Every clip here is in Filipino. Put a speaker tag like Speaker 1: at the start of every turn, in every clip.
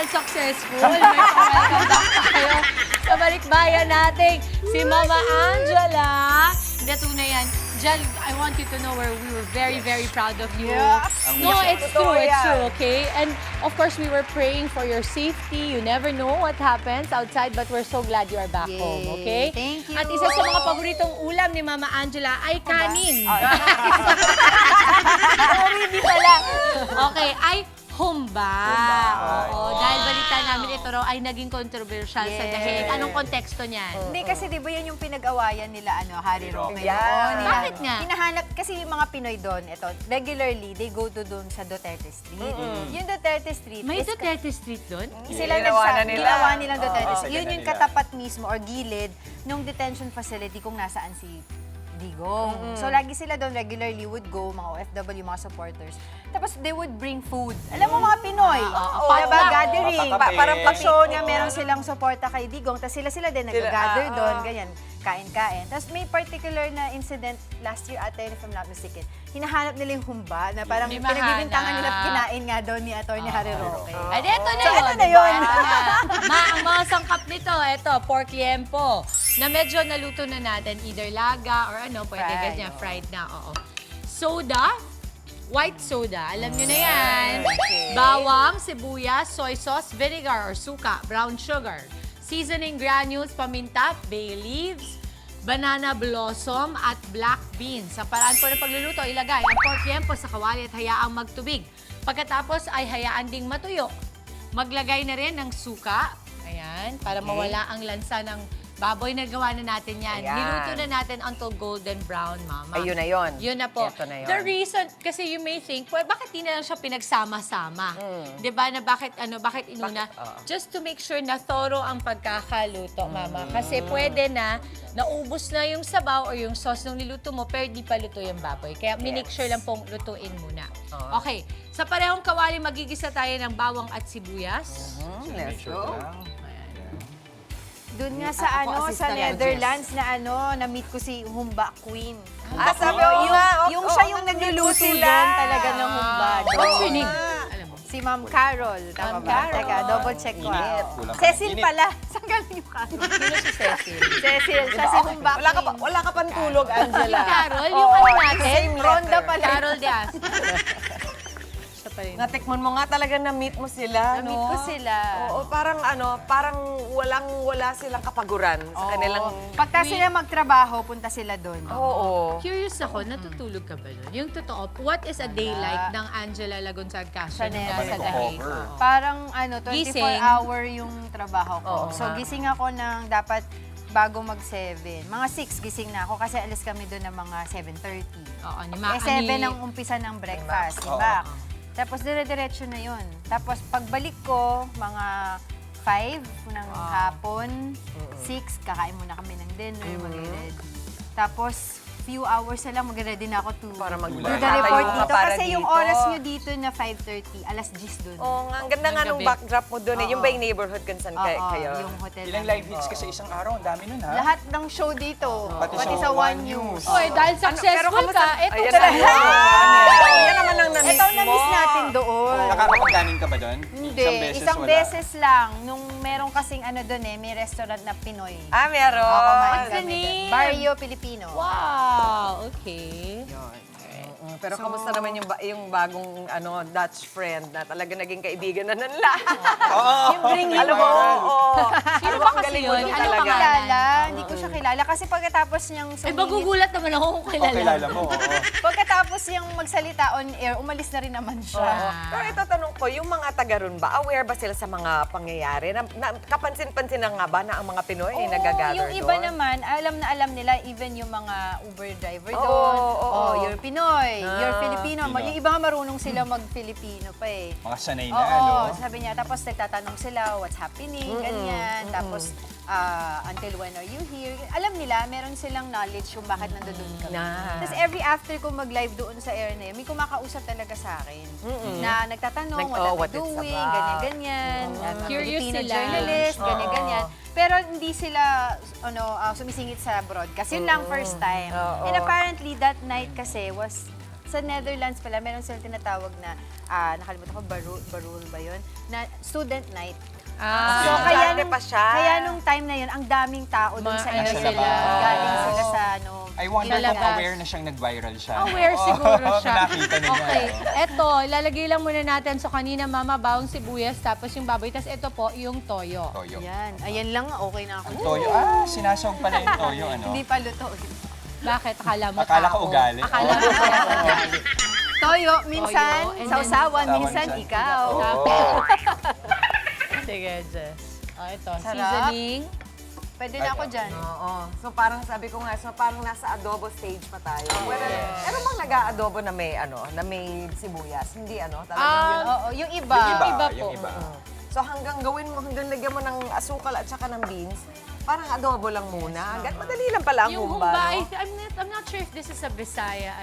Speaker 1: successful. May welcome back tayo sa balikbayan natin. Si Mama Angela. Hindi, tunay yan. Jel, I want you to know we were very, very proud of you.
Speaker 2: Yeah.
Speaker 1: No, it's true, it's
Speaker 2: yan.
Speaker 1: true, okay? And of course, we were praying for your safety. You never know what happens outside, but we're so glad you are back
Speaker 2: Yay.
Speaker 1: home, okay?
Speaker 2: Thank you.
Speaker 1: At isa sa mga paboritong ulam ni Mama Angela ay kanin. Hindi pala. Okay, ay humba. Oo, dahil balita namin ito raw ay naging controversial sa dahig. Anong konteksto niyan?
Speaker 2: Hindi kasi di ba yan yung pinag-awayan nila Harry Roque?
Speaker 3: Yeah.
Speaker 1: Bakit nga?
Speaker 2: Hinahanap kasi yung mga Pinoy doon, ito, regularly they go to doon sa Duterte Street. Yung Duterte Street
Speaker 1: May
Speaker 2: is
Speaker 1: Duterte Street doon?
Speaker 2: sila ginawa nilang Duterte Street. Yun yung katapat mismo or gilid nung detention facility kung nasaan si Digong. So, lagi sila doon regularly would go, mga OFW, mga supporters. Tapos, they would bring food. Alam mo, mga Pinoy. Diba, gathering. Parang pa-show na meron silang suporta kay Digong. Tapos sila din nag-gather doon, ganyan. Kain-kain. Tapos may particular na incident last year ata, if I'm not mistaken. Hinahanap nila yung humba na parang
Speaker 1: May
Speaker 2: pinagbibintangan
Speaker 1: mahanap.
Speaker 2: nila kinain nga daw ni Atty. Harry Roque.
Speaker 1: Ay, eto na
Speaker 2: So,
Speaker 1: yun.
Speaker 2: eto na yun.
Speaker 1: Ang mga sangkap nito, eto, pork liempo, na medyo naluto na natin, either laga or ano, pwede
Speaker 2: Fried,
Speaker 1: ganyan, fried na, oo. Soda, white soda, alam nyo na yan. Bawang, sibuyas, soy sauce, vinegar or suka, brown sugar. Seasoning granules, paminta, bay leaves, banana blossom at black beans. Sa paraan po ng pagluluto, ilagay ang pork liempo sa kawali at hayaang magtubig. Pagkatapos ay hayaan ding matuyo. Maglagay na rin ng suka, ayan, para mawala ang lansa ng baboy na gawa na natin yan.
Speaker 3: Ayan.
Speaker 1: Niluto na natin until golden brown, Mama.
Speaker 3: Ayun na yun.
Speaker 1: Yun na po.
Speaker 3: Ito na yun.
Speaker 1: The reason, kasi you may think, well, bakit di na lang siya pinagsama-sama? Diba na bakit inuna? Just to make sure na thorough ang pagkakaluto, Mama. Kasi pwede na, naubos na yung sabaw or yung sauce nung niluto mo, pero di pa luto yung baboy. Kaya minake sure lang pong lutuin muna. Okay. Sa parehong kawali, magigisa tayo ng bawang at sibuyas.
Speaker 3: Let's go.
Speaker 2: Doon nga sa sa Netherlands na na-meet ko si Humba Queen.
Speaker 3: Sabi
Speaker 2: So,
Speaker 3: ko
Speaker 2: yung siya yung nagluluto doon talaga ng humba.
Speaker 1: What's your name? Alam mo.
Speaker 2: Si Ma'am Carol. Tama ba?
Speaker 1: Carol.
Speaker 2: Teka, double check ko.
Speaker 4: Kulang pa.
Speaker 2: Cecil
Speaker 4: Init.
Speaker 2: pala. Saan galing yung Carol?
Speaker 1: Sino si Cecil?
Speaker 2: Cecil. Siya si Humba Queen.
Speaker 3: Wala ka pang tulog, Angela.
Speaker 1: Si Carol, yung ano natin?
Speaker 2: Ronda pala.
Speaker 1: Carol Diaz. Siya pa rin.
Speaker 3: Natikman mo nga talaga na-meet mo sila,
Speaker 2: Na-meet ko sila.
Speaker 3: Oo, parang wala silang kapaguran sa kanilang...
Speaker 2: Pagka sila magtrabaho, punta sila doon.
Speaker 3: Oo.
Speaker 1: Curious ako, natutulog ka ba nun? Yung totoo, what is a day like ng Angela Lagunsag Castro
Speaker 2: Sa
Speaker 1: na
Speaker 2: Netherlands.
Speaker 1: nasa Dahig?
Speaker 4: Cover.
Speaker 2: Parang 24
Speaker 1: Gising.
Speaker 2: hour yung trabaho ko.
Speaker 3: Oo
Speaker 2: So
Speaker 3: nga.
Speaker 2: gising ako ng dapat bago mag-7. Mga 6 gising na ako kasi alis kami doon ng mga 7:30.
Speaker 1: Oo, ni
Speaker 2: Eh 7 ang umpisa ng breakfast, di ba? Tapos dire-diretso na yun. Tapos pagbalik ko, mga 5 ng hapon, 6, kakain muna kami ng dinner, mag-ready. Tapos few hours na lang, mag-ready na ako to
Speaker 3: Para
Speaker 2: do
Speaker 3: mag-tatayo
Speaker 2: the report
Speaker 3: ka
Speaker 2: dito.
Speaker 3: para
Speaker 2: Kasi yung
Speaker 3: dito.
Speaker 2: oras nyo dito na 5:30, alas 10 doon.
Speaker 3: Oo nga, ang ganda nga nung
Speaker 1: gabi.
Speaker 3: backdrop mo doon. Yung ba yung neighborhood kung saan kayo?
Speaker 2: yung hotel.
Speaker 4: Ilang
Speaker 2: namin.
Speaker 4: live hits ka sa isang araw? Ang dami nun, ha?
Speaker 2: Lahat ng show dito.
Speaker 4: Pati sa
Speaker 2: One
Speaker 4: One
Speaker 2: News.
Speaker 4: News.
Speaker 1: Oy, dahil successful ka, eto
Speaker 3: Ayan
Speaker 1: ka.
Speaker 3: Yan naman ang na-miss
Speaker 2: Ito
Speaker 3: mo.
Speaker 2: na-miss natin doon.
Speaker 4: Nakakapagkanin ka ba doon?
Speaker 2: Hindi, isang
Speaker 4: wala.
Speaker 2: beses lang. Nung meron kasing doon may restaurant na Pinoy.
Speaker 3: Meron.
Speaker 2: Kumain
Speaker 1: What's the
Speaker 2: kami
Speaker 1: name?
Speaker 2: doon. Barrio Filipino.
Speaker 1: Wow, okay.
Speaker 3: Pero kamusta naman yung bagong Dutch friend na talaga naging kaibigan na ng lahat?
Speaker 4: Oo.
Speaker 3: Alam mo, oo.
Speaker 1: Sino
Speaker 3: Alam
Speaker 1: ba
Speaker 3: mo, ang
Speaker 1: kasi
Speaker 3: galing mo
Speaker 1: yun?
Speaker 3: dun
Speaker 1: Ano
Speaker 3: talaga.
Speaker 1: pangalan?
Speaker 2: Kilala, hindi ko siya kilala. Kasi pagkatapos niyang
Speaker 1: Ay,
Speaker 2: sumingit,
Speaker 1: magugulat naman ako kung
Speaker 4: O,
Speaker 1: kilala.
Speaker 4: kilala mo, oo.
Speaker 2: pagkatapos niyang magsalita on air, umalis na rin naman siya.
Speaker 3: Oo. Pero ito tanong ko, yung mga taga ron ba, aware ba sila sa mga pangyayari? Kapansin-pansin na nga ba na ang mga Pinoy ay nagagather
Speaker 2: yung iba
Speaker 3: doon?
Speaker 2: naman, alam na alam nila, even yung mga Uber driver
Speaker 3: Oo,
Speaker 2: doon.
Speaker 3: oo.
Speaker 2: You're Pinoy, you're Filipino.
Speaker 4: Filipino.
Speaker 2: Yung iba nga marunong sila mag-Filipino pa eh.
Speaker 4: Mga sanay na,
Speaker 2: Oo,
Speaker 4: ano?
Speaker 2: sabi niya. Tapos nagtatanong sila, what's happening, ganyan. Tapos, until when are you here? Alam nila, meron silang knowledge kung bakit nandoon kami. Tapos every after ko mag-live doon sa air na yun, may kumakausap talaga sa akin. Na nagtatanong, what are
Speaker 3: what
Speaker 2: you
Speaker 3: it's
Speaker 2: doing,
Speaker 3: about.
Speaker 2: ganyan-ganyan.
Speaker 1: Curious
Speaker 2: Filipino
Speaker 1: sila.
Speaker 2: journalist, ganyan-ganyan. Pero hindi sila sumisingit sa broadcast. Yun lang first time. And apparently, that night kasi was sa Netherlands pala, meron silang tinatawag na, nakalimutan ko, barul ba yun? Na student night. So,
Speaker 3: Ah,
Speaker 2: kaya
Speaker 3: pa siya.
Speaker 2: kaya nung time na yun, ang daming tao dun sa
Speaker 1: Ano
Speaker 2: area.
Speaker 1: sila?
Speaker 2: Galing sila sa ano.
Speaker 4: I wonder kung
Speaker 1: Ilalagas.
Speaker 4: aware na siyang nag-viral siya.
Speaker 1: Aware siguro siya.
Speaker 4: Nakita na niya.
Speaker 1: Okay, eto, lalagay lang muna natin. So, kanina, mama, bawang sibuyas, tapos yung baboy. Tapos ito po, yung toyo.
Speaker 4: Toyo.
Speaker 2: Yan. Ayan lang, okay na ako.
Speaker 4: Ang toyo. Sinasawag pala yung toyo, ano?
Speaker 2: Hindi pa luto.
Speaker 1: Bakit? Akala mo
Speaker 4: Akala ko
Speaker 1: tao.
Speaker 4: ugali.
Speaker 1: Akala mo ugali.
Speaker 2: Toyo, minsan,
Speaker 1: Toyo, and then
Speaker 2: sausawan,
Speaker 4: sausawan
Speaker 2: minsan
Speaker 4: siya.
Speaker 2: ikaw.
Speaker 4: Oo.
Speaker 1: Sige, Jess. Ito,
Speaker 2: Sarap.
Speaker 1: seasoning.
Speaker 2: Pwede na ako dyan.
Speaker 3: Oo. So parang sabi ko nga, so parang nasa adobo stage pa tayo. Pero bang nag-aadobo na may na may sibuyas? Hindi talagang yun.
Speaker 2: Oo, yung iba.
Speaker 4: Yung iba,
Speaker 1: Iba
Speaker 4: yung
Speaker 1: po.
Speaker 4: iba.
Speaker 3: So hanggang lagyan mo ng asukal at saka ng beans, parang adobo lang muna. Madali lang pala ang
Speaker 1: Yung
Speaker 3: humba,
Speaker 1: humba,
Speaker 3: no?
Speaker 1: I'm not sure if this is a Bisaya,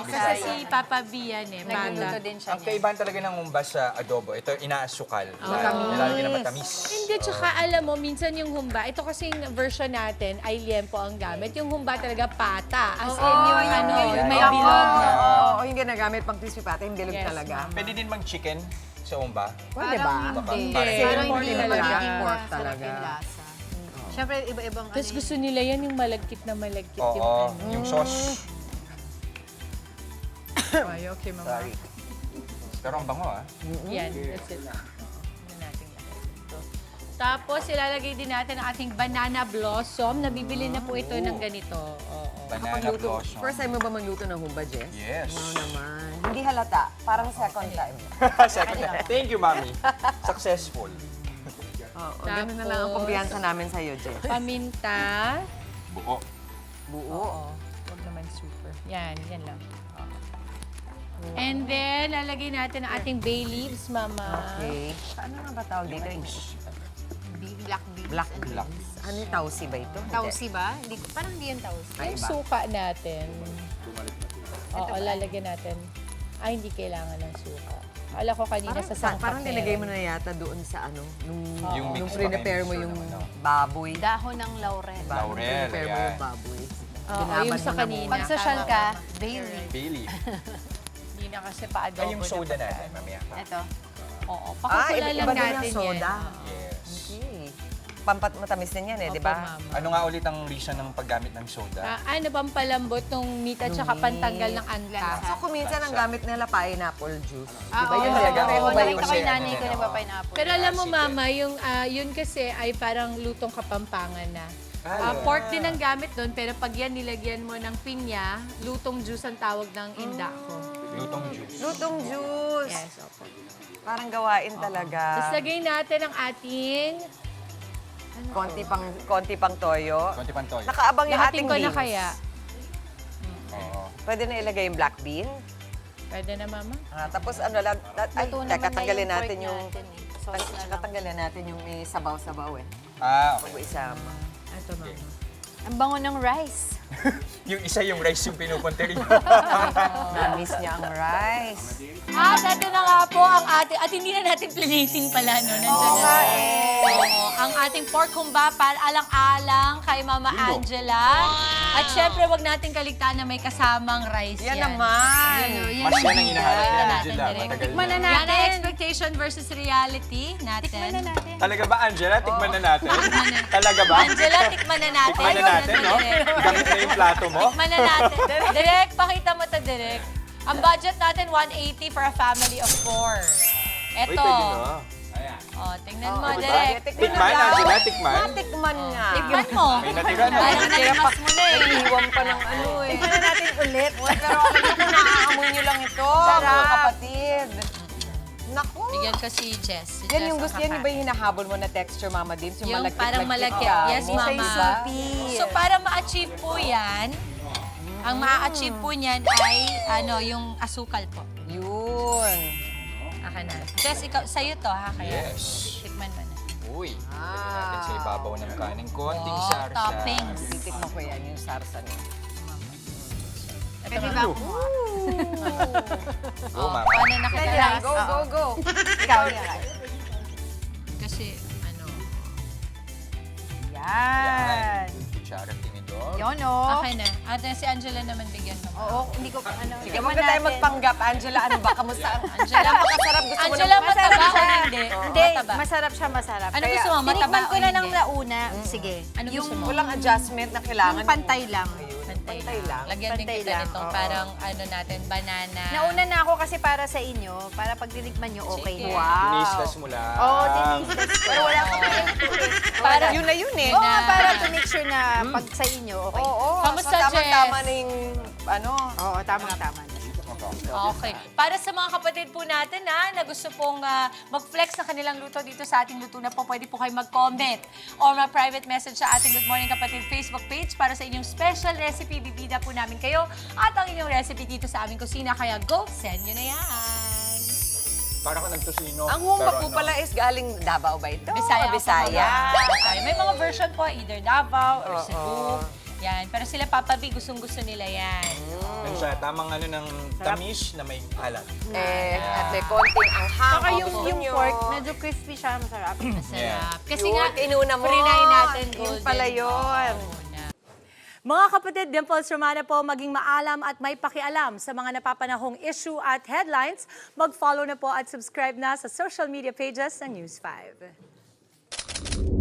Speaker 1: kasi si Papa B yan eh.
Speaker 2: Nagluluto
Speaker 1: bata.
Speaker 2: din siya
Speaker 4: Ang
Speaker 2: niyan.
Speaker 4: kaibahan talaga ng umba sa adobo, ito inaasukal.
Speaker 3: Matamis.
Speaker 4: Nilalagyan ng matamis.
Speaker 1: Hindi, tsaka alam mo, minsan yung humba, ito kasing version natin ay liempo ang gamit. Yung humba talaga pata. As in yung yung may
Speaker 4: Yan.
Speaker 1: bilog.
Speaker 3: Oo, yung ginagamit pang crispy pata, yung bilog
Speaker 1: Yes,
Speaker 3: talaga.
Speaker 4: Pwede din mang chicken sa umba.
Speaker 3: Pwede ba?
Speaker 2: Hindi.
Speaker 4: Parang
Speaker 2: Parang
Speaker 1: pork
Speaker 2: hindi
Speaker 1: talaga.
Speaker 2: magiging
Speaker 3: Pork
Speaker 2: masarap
Speaker 3: talaga.
Speaker 2: yung lasa. Siyempre, iba-ibang
Speaker 1: Tapos gusto nila yan yung malagkit na malagkit.
Speaker 4: Oo, yung sauce.
Speaker 1: Ay, okay, mama.
Speaker 4: Sorry. Pero ang bango
Speaker 1: Yan, that's it. Ano natin lagay dito. Tapos, ilalagay din natin ang ating banana blossom. Nabibili na po ito ng ganito. Oo.
Speaker 4: Banana blossom.
Speaker 3: First time mo ba magluto ng humba, Jess?
Speaker 4: Yes.
Speaker 3: Oo naman. Hindi halata. Parang second time.
Speaker 4: Second time. Thank you, Mami. Successful.
Speaker 3: Oo, ganun na lang ang kumpiyansa namin sa'yo, Jess.
Speaker 1: Paminta.
Speaker 4: Buo.
Speaker 3: Buo.
Speaker 1: Huwag naman super. Yan lang. And then, lalagay natin ang ating bay leaves, mama.
Speaker 3: Okay. Ano nga ba tawag dito?
Speaker 2: black beans.
Speaker 3: Black
Speaker 2: and
Speaker 3: beans.
Speaker 2: beans.
Speaker 3: Ano yung tausi ba ito?
Speaker 2: Tausi ba? Hindi, parang hindi yung tausi.
Speaker 3: Ay,
Speaker 1: Yung
Speaker 3: iba.
Speaker 1: suka natin. Oo, lalagyan natin. Ay, hindi kailangan ng suka. Akala ko kanina sa sangkap
Speaker 3: Parang
Speaker 1: meron.
Speaker 3: nilagay mo na yata doon sa
Speaker 4: Yung mix
Speaker 3: nung
Speaker 4: pa
Speaker 3: prepare
Speaker 4: kayo,
Speaker 3: mo
Speaker 4: mixture
Speaker 3: yung
Speaker 4: ng
Speaker 3: baboy.
Speaker 2: Dahon ng laurel.
Speaker 4: Laurel,
Speaker 3: Prepare mo
Speaker 4: ayan.
Speaker 3: yung baboy.
Speaker 1: Oo,
Speaker 3: Binabad
Speaker 1: yung sa
Speaker 3: mo na
Speaker 1: kanina.
Speaker 3: muna.
Speaker 2: Pag social ka, Bailey.
Speaker 4: Bailey.
Speaker 1: Hindi na kasi pa-adobo.
Speaker 4: Ay, yung soda
Speaker 1: na
Speaker 4: natin, mamaya pa.
Speaker 2: Ito.
Speaker 1: Oo, pakukula lang
Speaker 3: iba din
Speaker 1: natin
Speaker 3: yung soda.
Speaker 1: yan.
Speaker 4: Yes.
Speaker 3: Okay. Matamis din yan di
Speaker 1: Opo,
Speaker 3: ba?
Speaker 1: mama.
Speaker 4: Ano nga ulit ang reason ng paggamit ng soda?
Speaker 1: Ano bang palambot ng meat at saka pantanggal ng antas?
Speaker 3: So kung minsan ang gamit nila pineapple juice.
Speaker 2: Ah,
Speaker 3: Di ba yun
Speaker 2: oo.
Speaker 3: talaga?
Speaker 4: Oo,
Speaker 3: Pareho ba
Speaker 2: Nakita
Speaker 3: yun?
Speaker 2: ko
Speaker 4: Kasi
Speaker 2: yung nanay
Speaker 4: ano
Speaker 2: ko
Speaker 4: yan,
Speaker 2: nagpa-pineapple.
Speaker 1: Pero alam mo,
Speaker 4: Sige.
Speaker 1: mama, yun kasi ay parang lutong Kapampangan na.
Speaker 4: Ah,
Speaker 1: Pork din ang gamit doon, pero pag yan nilagyan mo ng pinya, lutong juice ang tawag ng inda ko.
Speaker 4: Lutong juice.
Speaker 3: Lutong juice.
Speaker 1: Yes, opo.
Speaker 3: Parang gawain talaga.
Speaker 1: Tapos lagay natin ang ating...
Speaker 3: Konti pang toyo.
Speaker 4: Konti pang toyo.
Speaker 3: Nakaabang yung
Speaker 1: Lahatin
Speaker 3: ating
Speaker 1: ko na
Speaker 3: beans.
Speaker 1: kaya.
Speaker 4: Oo.
Speaker 3: Pwede na ilagay yung black bean.
Speaker 1: Pwede na, mama?
Speaker 3: Tapos ano lang, ay,
Speaker 2: Luto naman na
Speaker 3: tanggalin
Speaker 2: yung pork
Speaker 3: natin yung...
Speaker 2: natin eh. Sauce na lang.
Speaker 3: Tatanggalin natin yung may sabaw-sabaw eh.
Speaker 4: Ah,
Speaker 3: Bago
Speaker 4: okay.
Speaker 3: isama.
Speaker 1: Ito, mama.
Speaker 2: Ang bango ng rice.
Speaker 4: Yung isa yung rice yung pinupunta rin.
Speaker 3: Na-miss niya ang rice.
Speaker 1: At ito na nga po ang ating, at hindi na natin planating pala, no? Nandiyan na. Oo, ang ating pork humba para alang-alang kay Mama Angela. At syempre, wag natin kaligtaan na may kasamang rice yan.
Speaker 3: Yan naman.
Speaker 4: Mas yan ang hinahanap ni
Speaker 1: Yan,
Speaker 4: Angela.
Speaker 1: direct.
Speaker 4: Matagal
Speaker 2: Tikman na
Speaker 4: na.
Speaker 1: Yan ang
Speaker 2: natin.
Speaker 1: expectation versus reality natin.
Speaker 2: Tikman na natin.
Speaker 4: Talaga ba, Angela? Tikman na natin. Talaga ba?
Speaker 1: Angela, tikman na natin.
Speaker 4: Tikman na natin, no?
Speaker 1: Direct.
Speaker 4: Gamit na yung plato mo.
Speaker 1: Tikman na natin. Direct, pakita mo to direct. Ang budget natin, 180 for a family of 4.
Speaker 4: Uy,
Speaker 1: Eto.
Speaker 4: pwede no?
Speaker 1: Oh, tingnan mo,
Speaker 3: diba?
Speaker 1: direct.
Speaker 4: Tikman, Angela, tikman.
Speaker 3: Tikman nga.
Speaker 1: Tikman mo.
Speaker 4: May natira na.
Speaker 1: Parang nalimas mo na eh.
Speaker 3: Nag-iwan pa ng ano eh. Tikman na natin ulit. Pero alam niyo kung naaamoy niyo lang ito. Mga kapatid. Naku.
Speaker 1: Bigyan ko si Jess. Si
Speaker 3: Yan
Speaker 1: Jess
Speaker 3: yung
Speaker 1: ang
Speaker 3: gusto, yan
Speaker 1: kakain.
Speaker 3: ba yung hinahabol mo na texture, Mama Dims?
Speaker 1: Yung
Speaker 3: malagkit-lagkit
Speaker 1: parang malagkit.
Speaker 3: ka.
Speaker 1: Yes,
Speaker 3: Isa
Speaker 1: Mama.
Speaker 3: yung supit.
Speaker 1: So, para ma-achieve po yan, ang ma-achieve po niyan ay yung asukal po.
Speaker 3: Yun.
Speaker 1: Aka na. Jess, ikaw, sa'yo to ha? Kaya
Speaker 4: Yes.
Speaker 1: tikman mo na.
Speaker 4: Uy, lagyan natin sa ibabaw ng kanin. Konting
Speaker 1: Oh,
Speaker 4: sarsa.
Speaker 1: toppings.
Speaker 3: Titikman ko yan, yung sarsa niya.
Speaker 1: Ito,
Speaker 2: Pwede
Speaker 1: mama.
Speaker 2: ba kumuha?
Speaker 4: Go, mama.
Speaker 1: Paano na
Speaker 3: Sige,
Speaker 1: kita?
Speaker 3: go, go, go.
Speaker 2: Ikaw yan.
Speaker 1: Kasi,
Speaker 2: Yan.
Speaker 4: Kutsara tinidor.
Speaker 2: Yun, oh.
Speaker 1: Akin na. At si Angela naman bigyan mo.
Speaker 2: Oo, hindi ko, ano.
Speaker 3: Sige,
Speaker 2: tikman
Speaker 3: huwag na tayo
Speaker 2: natin.
Speaker 3: magpanggap. Angela, ano ba? Kamusta?
Speaker 1: Angela,
Speaker 3: Napakasarap. Gusto mo
Speaker 1: Angela,
Speaker 3: na
Speaker 1: mataba o
Speaker 2: siya.
Speaker 1: hindi?
Speaker 2: Hindi,
Speaker 1: Mataba.
Speaker 2: masarap siya, masarap.
Speaker 1: Ano
Speaker 3: Kaya,
Speaker 1: gusto mo? Mataba
Speaker 2: Tinikman
Speaker 1: o
Speaker 2: ko na ng
Speaker 1: hindi?
Speaker 2: nauna. Sige.
Speaker 1: Ano gusto mo?
Speaker 3: Walang adjustment na kailangan.
Speaker 2: Yung pantay lang.
Speaker 3: Pantay lang.
Speaker 1: Lagyan din
Speaker 2: Pantay
Speaker 1: kita
Speaker 2: lang,
Speaker 1: nitong
Speaker 2: oo.
Speaker 1: parang ano natin, banana.
Speaker 2: Nauna na ako kasi para sa inyo, para pag dinikman nyo, okay
Speaker 1: Sige.
Speaker 2: na.
Speaker 4: Tinistas mo lang.
Speaker 2: Oo, tinistas ko. Pero wala akong
Speaker 3: Para, yun na yun eh.
Speaker 2: Oo nga, para to make sure na pag sa inyo, okay.
Speaker 3: Oo.
Speaker 1: Kamusta,
Speaker 3: so, tama-tama
Speaker 1: Jess?
Speaker 3: na yung, ano,
Speaker 2: Oo, tama-tama.
Speaker 1: Okay. Para sa mga kapatid po natin na gusto pong mag-flex na kanilang luto dito sa ating luto na po, pwede po kayo mag-comment or mag-private message sa ating Good Morning Kapatid Facebook page para sa inyong special recipe. Bibida po namin kayo at ang inyong recipe dito sa aming kusina. Kaya go, send nyo na yan.
Speaker 4: Para ka nagtosino.
Speaker 3: ang humba
Speaker 4: pero
Speaker 3: po pala is galing Davao ba ito?
Speaker 1: Bisaya.
Speaker 3: Bisaya.
Speaker 1: Bisaya. May mga version po, either Davao or
Speaker 3: Oo.
Speaker 1: Cebu. Yan. Pero sila Papa B, gustong-gusto nila yan.
Speaker 4: Ano siya, tamang ano ng tamis na may alat.
Speaker 3: At may konting anghang.
Speaker 2: Saka
Speaker 3: o
Speaker 2: yung,
Speaker 3: gusto
Speaker 2: yung
Speaker 3: nyo.
Speaker 2: pork, medyo crispy siya, masarap.
Speaker 1: Masarap. Kasi
Speaker 3: Yun,
Speaker 1: nga,
Speaker 3: inuna mo.
Speaker 1: frinay natin
Speaker 3: Yun
Speaker 1: golden.
Speaker 3: pala yun.
Speaker 5: Mga kapatid, Dimples Romana po, maging maalam at may pakialam sa mga napapanahong issue at headlines. Mag-follow na po at subscribe na sa social media pages ng News 5.